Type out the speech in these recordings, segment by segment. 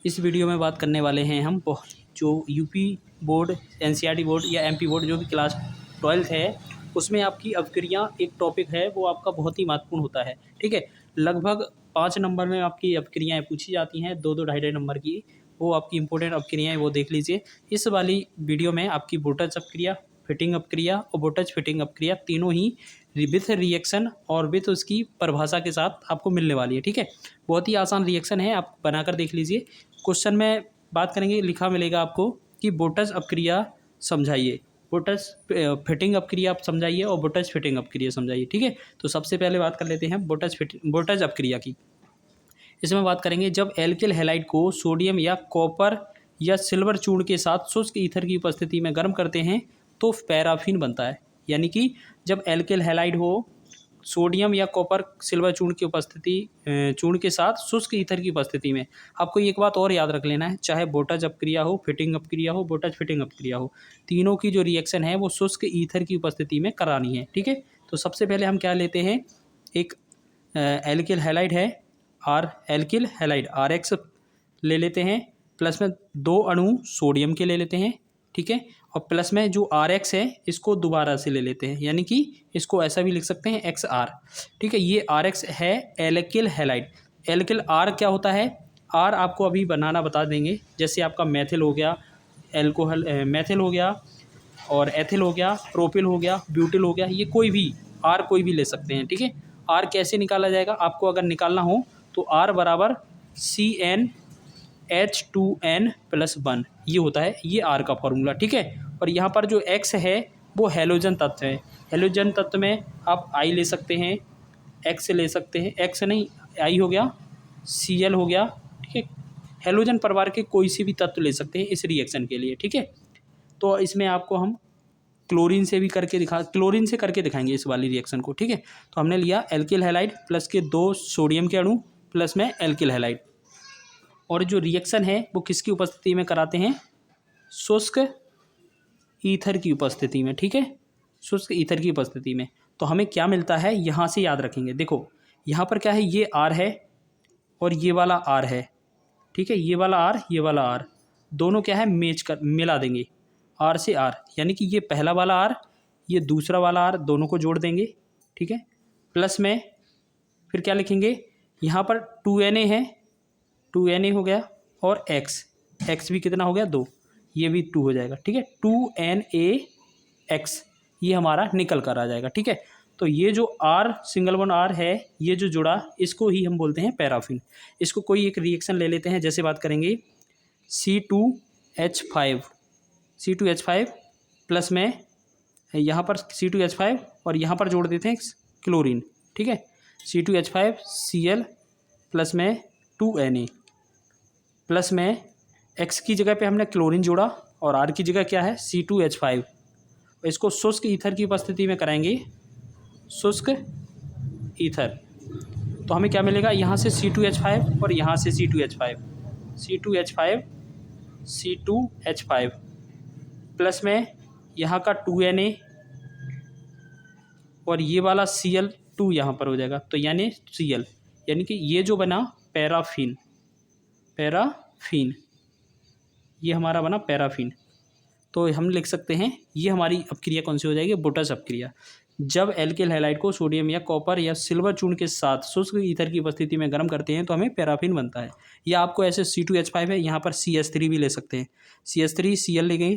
इस वीडियो में बात करने वाले हैं हम जो यूपी बोर्ड, एनसीईआरटी बोर्ड या एमपी बोर्ड जो भी क्लास 12th है उसमें आपकी अपक्रिया एक टॉपिक है, वो आपका बहुत ही महत्वपूर्ण होता है। ठीक है, लगभग 5 नंबर में आपकी अपक्रियाएँ पूछी जाती हैं, 2-2 ढाई-ढाई नंबर की, वो आपकी इंपॉर्टेंट अपक्रियाएँ वो देख लीजिए। इस वाली वीडियो में आपकी बोटच अपक्रिया, फिटिंग अपक्रिया और बोटच फिटिंग अपक्रिया तीनों ही विथ रिएक्शन और विथ उसकी परिभाषा के साथ आपको मिलने वाली है। ठीक है, बहुत ही आसान रिएक्शन है, आप बनाकर देख लीजिए। क्वेश्चन में बात करेंगे, लिखा मिलेगा आपको कि बोटच अपक्रिया समझाइए, बोटच फिटिंग अपक्रिया आप समझाइए और बोटच फिटिंग अपक्रिया समझाइए। ठीक है, तो सबसे पहले बात कर लेते हैं बोटच अपक्रिया की। इसमें बात करेंगे, जब एल्किल हैलाइड को सोडियम या कॉपर या सिल्वर चूर्ण के साथ शुष्क ईथर की उपस्थिति में गर्म करते हैं तो पैराफिन बनता है। यानी कि जब एल्किल हैलाइड हो सोडियम या कॉपर सिल्वर चूर्ण की उपस्थिति चूर्ण के साथ शुष्क ईथर की उपस्थिति में, आपको एक बात और याद रख लेना है, चाहे बोटच अपक्रिया हो, फिटिंग अपक्रिया हो, बोटच फिटिंग अपक्रिया हो, तीनों की जो रिएक्शन है वो शुष्क ईथर की उपस्थिति में करानी है। ठीक है, तो सबसे पहले हम क्या लेते हैं, एक एल्किल हैलाइड है एल्किल हैलाइड RX ले लेते हैं, प्लस में 2 अणु सोडियम के ले लेते हैं। ठीक है, और प्लस में जो RX है इसको दोबारा से ले लेते हैं, यानी कि इसको ऐसा भी लिख सकते हैं XR। ठीक है, ये RX है एल्किल हैलाइड। एल्किल R क्या होता है, R आपको अभी बनाना बता देंगे। जैसे आपका मैथिल हो गया, एल्कोहल मैथिल हो गया, और एथिल हो गया, प्रोपिल हो गया, ब्यूटिल हो गया, ये कोई भी R कोई भी ले सकते हैं। ठीक है, R कैसे निकाला जाएगा, आपको अगर निकालना हो तो R बराबर CnH2n+1 ये होता है, ये R का फॉर्मूला। ठीक है, और यहाँ पर जो X है वो हैलोजन तत्व है। हैलोजन तत्व में आप I ले सकते हैं, X ले सकते हैं, X नहीं I हो गया, Cl हो गया। ठीक है, हैलोजन परिवार के कोई सी भी तत्व ले सकते हैं इस रिएक्शन के लिए। ठीक है, तो इसमें आपको हम क्लोरीन से करके दिखाएंगे इस वाली रिएक्शन को। ठीक है, तो हमने लिया एल्किल हैलाइड प्लस के 2 सोडियम के अणु प्लस में एल्किल हैलाइड, और जो रिएक्शन है वो किसकी उपस्थिति में कराते हैं, शुष्क ईथर की उपस्थिति में। ठीक है, शुष्क ईथर की उपस्थिति में। तो हमें क्या मिलता है, यहाँ से याद रखेंगे। देखो यहाँ पर क्या है, ये R है और ये वाला R है। ठीक है, ये वाला R, ये वाला R, दोनों क्या है मिला देंगे R से R, यानी कि ये पहला वाला R, ये दूसरा वाला R, दोनों को जोड़ देंगे। ठीक है, प्लस में फिर क्या लिखेंगे, यहाँ पर 2Na है, 2Na हो गया, और X भी कितना हो गया, 2, ये भी 2 हो जाएगा। ठीक है, 2NaX ये हमारा निकल कर आ जाएगा। ठीक है, तो ये जो R सिंगल वन R है, ये जो जुड़ा, इसको ही हम बोलते हैं पैराफिन। इसको कोई एक रिएक्शन ले लेते हैं, जैसे बात करेंगे C2H5 प्लस में यहाँ पर C2H5 और यहाँ पर जोड़ देते हैं क्लोरीन। ठीक है, C2H5Cl प्लस में 2Na प्लस में X की जगह पे हमने क्लोरीन जोड़ा और R की जगह क्या है C2H5। इसको शुष्क ईथर की उपस्थिति में कराएंगे, शुष्क ईथर, तो हमें क्या मिलेगा, यहाँ से C2H5 और यहाँ से C2H5 प्लस में यहाँ का 2Na और ये वाला Cl2 यहाँ पर हो जाएगा, तो यानी Cl, यानी कि ये जो बना पैराफिन, ये हमारा बना पैराफिन। तो हम लिख सकते हैं ये हमारी अपक्रिया कौन सी हो जाएगी, बोटच अपक्रिया। जब एल्किल हैलाइड को सोडियम या कॉपर या सिल्वर चूर्ण के साथ शुष्क ईथर की उपस्थिति में गर्म करते हैं तो हमें पैराफिन बनता है। या आपको ऐसे C2H5 है, यहाँ पर CH3 भी ले सकते हैं, CH3Cl ले गए,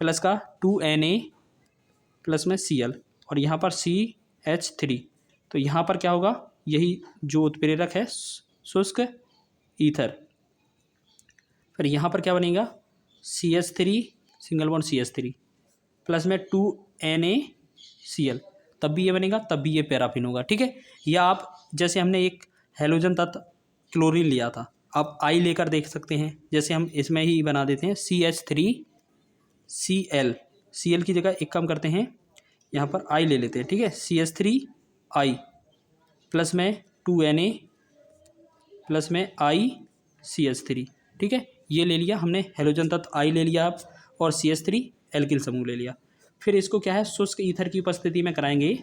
प्लस का 2Na प्लस में Cl, और यहाँ पर CH3, तो यहाँ पर क्या होगा, यही जो उत्प्रेरक है शुष्क ईथर। फिर यहाँ पर क्या बनेगा, CH3 single bond CH3 plus में 2NaCl, तब भी ये बनेगा, तब भी ये पैराफिन होगा। ठीक है, या आप जैसे हमने एक हैलोजन तत्व क्लोरीन लिया था, आप I लेकर देख सकते हैं, जैसे हम इसमें ही बना देते हैं CH3Cl, Cl की जगह एक काम करते हैं, यहाँ पर I ले लेते हैं। ठीक है, CH3I प्लस में 2Na प्लस में ICH3। ठीक है, ये ले लिया हमने हैलोजन तत्व I ले लिया आप, और CH3 एल्किल समूह ले लिया। फिर इसको क्या है, शुष्क ईथर की उपस्थिति में कराएंगे,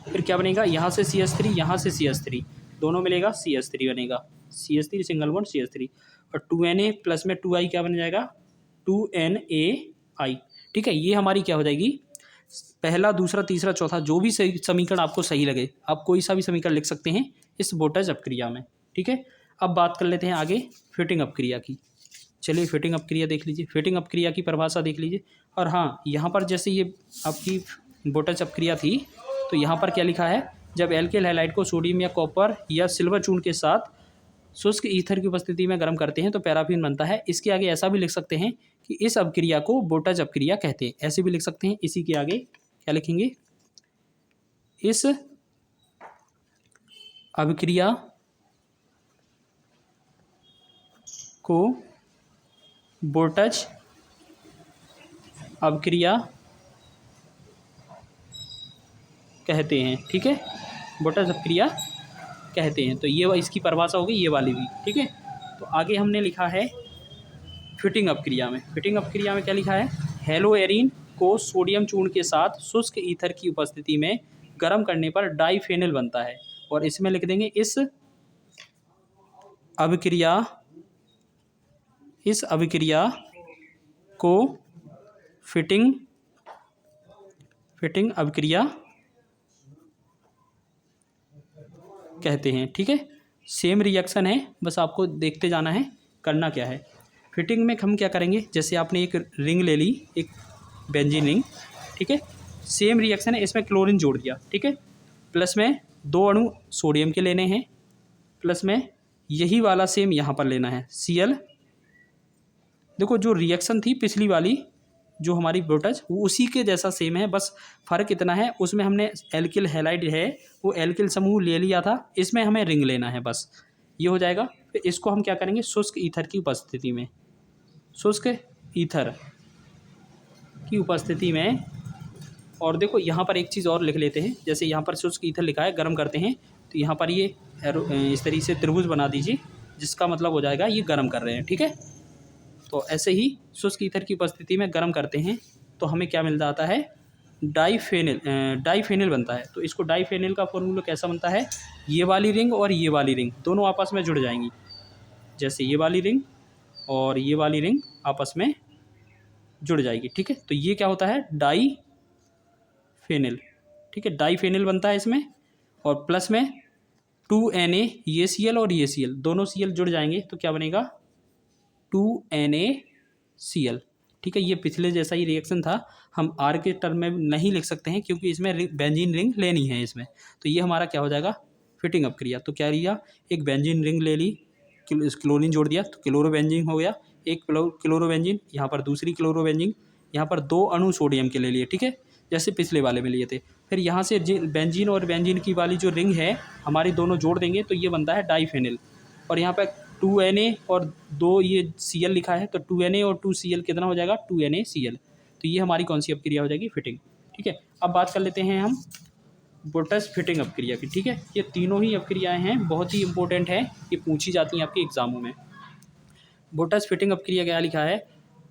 फिर क्या बनेगा, यहाँ से CH3 यहाँ से CH3 दोनों मिलेगा, CH3 बनेगा। CH3 सिंगल बॉन्ड CH3, और 2Na प्लस में 2I क्या बन जाएगा, 2NaI। ठीक है, ये हमारी क्या हो जाएगी, पहला, दूसरा, तीसरा, चौथा, जो भी सही समीकरण आपको सही लगे, आप कोई सा भी समीकरण लिख सकते हैं इस बोटज अपक्रिया में। ठीक है, अब बात कर लेते हैं आगे फिटिंग अपक्रिया की। चलिए फिटिंग अपक्रिया देख लीजिए, फिटिंग अपक्रिया की परिभाषा देख लीजिए। और हाँ, यहाँ पर जैसे ये आपकी बोटज अपक्रिया थी, तो यहाँ पर क्या लिखा है, जब एल्किल हैलाइड को सोडियम या कॉपर या सिल्वर चूर्ण के साथ शुष्क ईथर की उपस्थिति में गर्म करते हैं तो पैराफिन बनता है। इसके आगे ऐसा भी लिख सकते हैं कि इस अपक्रिया को बोटज अपक्रिया कहते हैं, ऐसे भी लिख सकते हैं। इसी के आगे क्या लिखेंगे, इस अभिक्रिया को बोटज अपक्रिया कहते हैं। ठीक है, बोटज अपक्रिया कहते हैं। तो ये इसकी परिभाषा होगी, ये वाली भी। ठीक है, तो आगे हमने लिखा है फिटिंग अपक्रिया में। फिटिंग अपक्रिया में क्या लिखा है, हेलोएरिन को सोडियम चूर्ण के साथ शुष्क ईथर की उपस्थिति में गर्म करने पर डाइफेनिल बनता है। और इसमें लिख देंगे इस अभिक्रिया को फिटिंग अभिक्रिया कहते हैं। ठीक है, सेम रिएक्शन है, बस आपको देखते जाना है करना क्या है। फिटिंग में हम क्या करेंगे, जैसे आपने एक रिंग ले ली, एक बेंजीन रिंग। ठीक है, सेम रिएक्शन है, इसमें क्लोरीन जोड़ दिया। ठीक है, प्लस में 2 अणु सोडियम के लेने हैं, प्लस में यही वाला सेम यहाँ पर लेना है Cl। देखो जो रिएक्शन थी पिछली वाली जो हमारी बोटज, वो उसी के जैसा सेम है, बस फ़र्क इतना है उसमें हमने एल्किल हैलाइड है वो एल्किल समूह ले लिया था, इसमें हमें रिंग लेना है, बस ये हो जाएगा। फिर इसको हम क्या करेंगे, शुष्क ईथर की उपस्थिति में, शुष्क ईथर की उपस्थिति में। और देखो यहाँ पर एक चीज़ और लिख लेते हैं, जैसे यहाँ पर शुष्क ईथर लिखा है, गर्म करते हैं, तो यहाँ पर ये इस तरीके से त्रिभुज बना दीजिए, जिसका मतलब हो जाएगा ये गर्म कर रहे हैं। ठीक है, तो ऐसे ही शुष्क ईथर की उपस्थिति में गर्म करते हैं तो हमें क्या मिल जाता है, डाइफेनिल बनता है। तो इसको डाइफेनिल का फॉर्मूला कैसा बनता है, ये वाली रिंग और ये वाली रिंग दोनों आपस में जुड़ जाएंगी, जैसे ये वाली रिंग और ये वाली रिंग आपस में जुड़ जाएगी। ठीक है, तो ये क्या होता है, डाइफेनिल। ठीक है, डाइफेनिल बनता है इसमें, और प्लस में 2Na, ये Cl और ये Cl, दोनों Cl जुड़ जाएंगे तो क्या बनेगा, 2NaCl। ठीक है, ये पिछले जैसा ही रिएक्शन था, हम R के टर्म में नहीं लिख सकते हैं क्योंकि इसमें बेंजीन रिंग लेनी है इसमें। तो ये हमारा क्या हो जाएगा, फिटिंग अपक्रिया। तो क्या लिया, एक बेंजीन रिंग ले ली, क्लोरीन जोड़ दिया तो क्लोरोबेंजीन हो गया, एक क्लोरोबेंजीन, यहाँ पर दूसरी क्लोरोबेंजीन, यहाँ पर 2 अणु सोडियम के ले लिए। ठीक है, जैसे पिछले वाले में लिए थे। फिर यहाँ से बेंजीन और बेंजीन की वाली जो रिंग है हमारी दोनों जोड़ देंगे तो ये बनता है डाइफेनिल। और यहाँ पर 2Na और 2 ये Cl लिखा है, तो 2Na और 2Cl कितना हो जाएगा, 2NaCl। तो ये हमारी कौन सी अपक्रिया हो जाएगी, फिटिंग। ठीक है, अब बात कर लेते हैं हम बोटज फिटिंग अपक्रिया की। ठीक है, ये तीनों ही अपक्रियाएं हैं, बहुत ही इंपॉर्टेंट है, ये पूछी जाती हैं आपके एग्जामों में। बोटज फिटिंग अपक्रिया क्या लिखा है,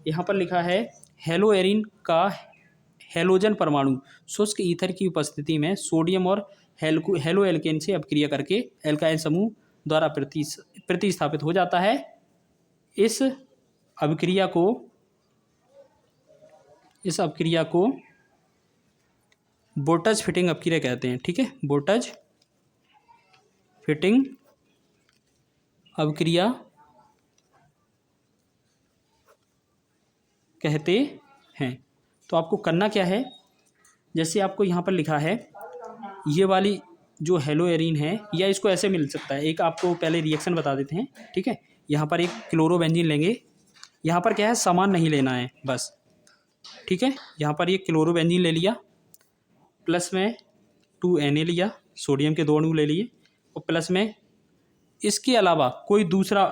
यहाँ पर लिखा है हेलोएरिन का हेलोजन परमाणु शुष्क ईथर की उपस्थिति में सोडियम और हेलो एल्केन से अपक्रिया करके एल्काइल समूह द्वारा प्रतिस्थापित हो जाता है। इस अभिक्रिया को बोटज फिटिंग अपक्रिया कहते हैं। ठीक है, बोटज फिटिंग अपक्रिया कहते हैं। तो आपको करना क्या है, जैसे आपको यहाँ पर लिखा है ये वाली जो हेलोएरिन है, या इसको ऐसे मिल सकता है, एक आपको पहले रिएक्शन बता देते हैं। ठीक है, यहाँ पर एक क्लोरोबेंजीन लेंगे, यहाँ पर क्या है, सामान नहीं लेना है बस। ठीक है, यहाँ पर ये क्लोरोबेंजीन ले लिया, प्लस में 2Na लिया, सोडियम के 2 अणु ले लिए, और प्लस में इसके अलावा कोई दूसरा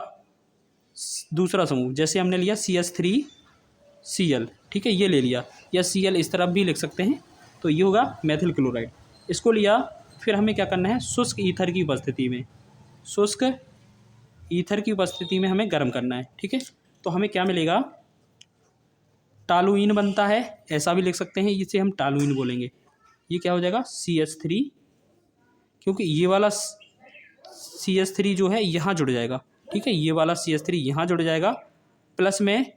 समूह, जैसे हमने लिया CH3Cl। ठीक है, ये ले लिया, या Cl इस तरफ भी लिख सकते हैं, तो ये होगा मेथिल क्लोराइड। इसको लिया, फिर हमें क्या करना है, शुष्क ईथर की उपस्थिति में हमें गर्म करना है। ठीक है, तो हमें क्या मिलेगा, टालुइन बनता है, ऐसा भी लिख सकते हैं, इसे हम टालुइन बोलेंगे। ये क्या हो जाएगा, CH3, क्योंकि ये वाला CH3 जो है यहाँ जुड़ जाएगा, ठीक है, ये वाला CH3 यहाँ जुड़ जाएगा, प्लस में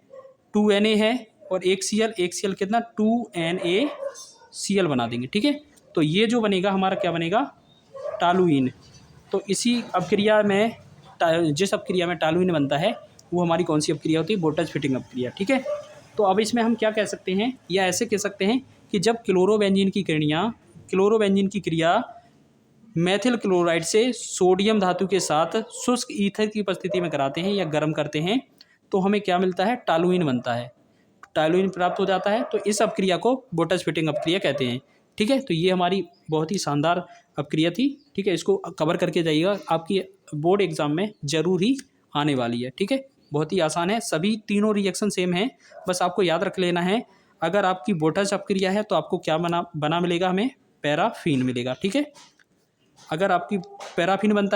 2Na है और एक Cl कितना 2NaCl बना देंगे, ठीक है। तो ये जो बनेगा हमारा क्या बनेगा, टॉलुइन। तो इसी अपक्रिया में जिस अपक्रिया में टॉलुइन बनता है वो हमारी कौन सी अपक्रिया होती है, बोल्टज फिटिंग अपक्रिया, ठीक है। तो अब इसमें हम क्या कह सकते हैं, या ऐसे कह सकते हैं कि जब क्लोरोबेंजीन की क्रिया मेथिल क्लोराइड से सोडियम धातु के साथ शुष्क ईथर की उपस्थिति में कराते हैं या गर्म करते हैं तो हमें क्या मिलता है, टॉलुइन बनता है, टॉलुइन प्राप्त हो जाता है। तो इस अपक्रिया को बोल्टज फिटिंग अपक्रिया कहते हैं, ठीक है। तो ये हमारी बहुत ही शानदार अपक्रिया थी, ठीक है। इसको कवर करके जाइएगा, आपकी बोर्ड एग्जाम में ज़रूर ही आने वाली है, ठीक है। बहुत ही आसान है, सभी तीनों रिएक्शन सेम है, बस आपको याद रख लेना है। अगर आपकी बोल्टज अपक्रिया है तो आपको क्या बना मिलेगा, हमें पैराफिन मिलेगा, ठीक है। अगर आपकी पैराफिन बनता